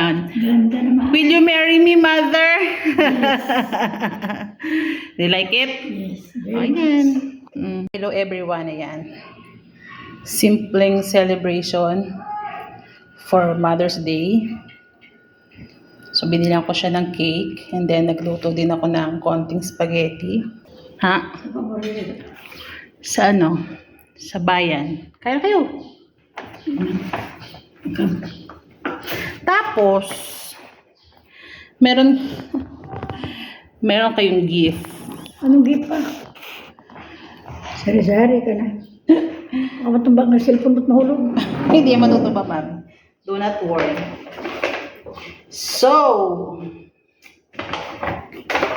Ayan. Ganda naman. Will you marry me, mother? Yes. Do you like it? Yes. Very Ayan. much. Hello everyone, ayan. Simpleng celebration for Mother's Day. So, binilang ko siya ng cake and then nagluto din ako ng konting spaghetti. Ha? Sa paborito. Sa ano? Sa bayan. Kaya kayo. Tapos, meron kayong gift. Anong gift pa? Sari-sari ka na. Ako matumbak ng cellphone mo't mahulog. Hindi yan matutupa, ma'am. Do not worry. So,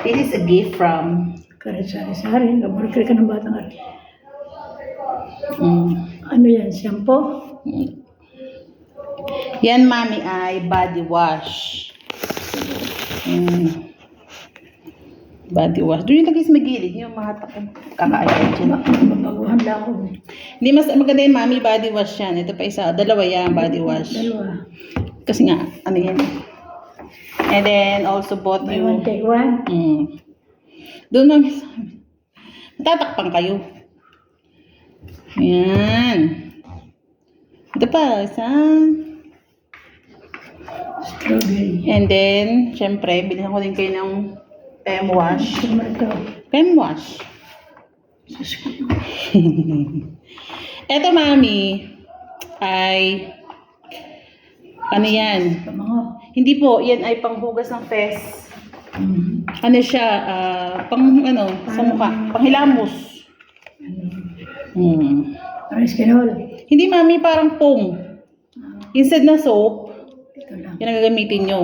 this is a gift from Kahit sari-sari. Naburkir ka ng batang ate. mm, Ano yan? Shampoo? yan, mami, ay body wash. Body wash. Doon yung lagay sa magilid. Yung mga kakaayat dyan. Mabaguhan lang ako. Hindi, mas maganda yung mami body wash yan. Ito pa isa. Dalawa yan, body wash. Dalawa. Kasi nga, ano yan. And then, also bought Buy you. one, take one. Doon lang. Matatakpan kayo. Ayan. Ito pa, isa. Strawberry. And then, syempre, bilhan ko din kayo ng PM wash. Tomato. PM wash. Ito, mami, ay, ano yan? Pamango. Hindi po, yan ay panghugas ng fes. Ano siya, sa mukha, panghilamos. Parang skinol. Hindi, mami, parang foam. Instead na soap, Ito lang. yan ang gagamitin nyo.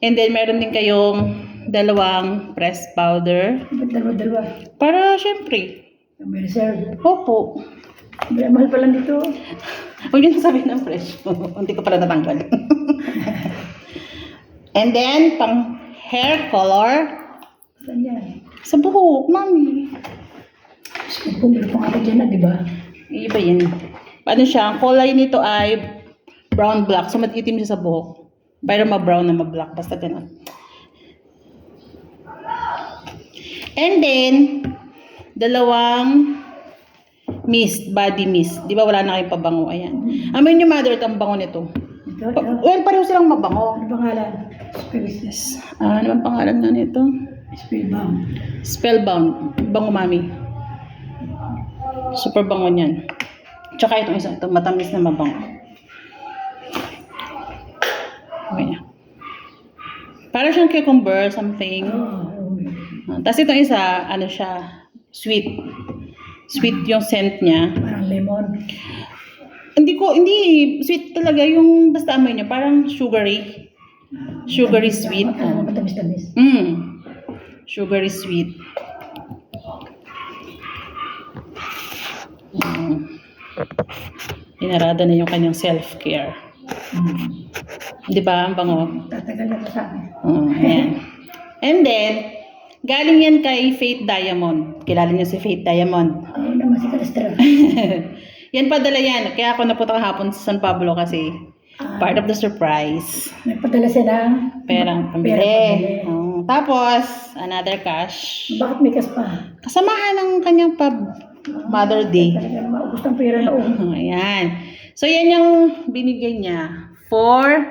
And then, meron din kayong dalawang pressed powder. Ba't dalawa-dalawa? Para, syempre, May reserve. opo. Mahal pa lang dito. Huwag nyo sabihin ng fresh. Hindi ko pala natanggal. And then, pang hair color. Saan yan? Sa buhok, mami. Pumili pa ako dyan na, di ba? Iba yun. Ano siya, ang kulay nito ay brown-black. So, matitim siya sa buhok. Pero ma-brown na ma-black. Basta ganun. And then, dalawang mist, body mist. Di ba wala na kayong pabango? Ayan. Amin yung mother, ang bango nito. Ito, ito. Well, pareho silang mabango. Ano pangalan? Spiritus. Ano ang pangalan nga nito? Spellbound. Spellbound. Bango, mami. Super bango niyan. Tsaka itong isa, ito matamis na mabango. Okay. Para siyang cucumber, something. Tapos itong isa, ano siya, sweet. Sweet yung scent niya. Parang lemon. Hindi sweet talaga yung basta amoy niya, parang sugary. Sugary sweet. Matamis-tamis. Sugary sweet. Inarada na yung kanyang self-care. Di ba? Ang bango. Tatagal na sa akin. Ayan. And then, galing yan kay Faith Diamond. Kilala niyo si Faith Diamond. Oo naman si Calistro. Yan padala yan. Kaya ako napunta kahapon sa San Pablo kasi part of the surprise. Nagpadala siya ng Perang pambili. Tapos, another cash. Bakit may kas pa? Kasamahan ng kanyang Mother Day. Talaga maubos ng pera noon. Ayan. So, yan yung binigay niya for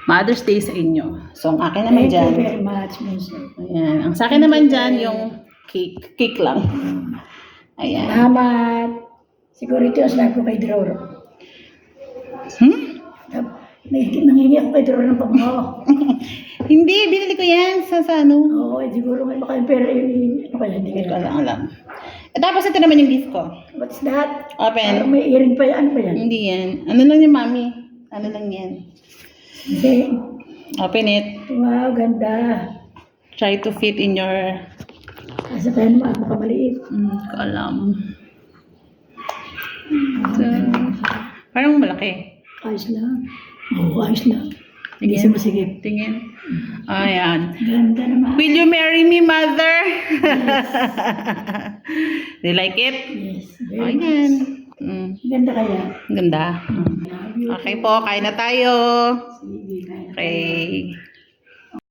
Mother's Day sa inyo. So, ang akin naman Thank you dyan. very much, Minsan. Ayan. Ang sa akin naman dyan, yung cake. Cake lang. Ayan. Salamat. Siguro ito ang sabi ko kay Droro. Nangingi ako kay Droro ng pabango. Hindi, binili ko yan sa ano. Oo, siguro may baka yung pera yun. Ano kaya, hindi Hindi ko ka alam. Tapos ito naman yung gift ko. What's that? Open. Parang may earring pa yan. Ano pa yan? Hindi yan. Ano lang yung mami? Ano lang yan? Hindi. Open it. Wow, ganda. Try to fit in your... Kasi tayo naman ako kamaliit. ko alam. So, parang malaki. Ayos lang. Oo, ayos lang. Hindi siya masigit. Tingin. Ayan. Ganda naman. Will you marry me, mother? Do you like it? Yes. Very much. Ayan. Ganda kaya. Ganda. Love you. Okay po, kain na tayo. Sige, kaya na tayo. Okay.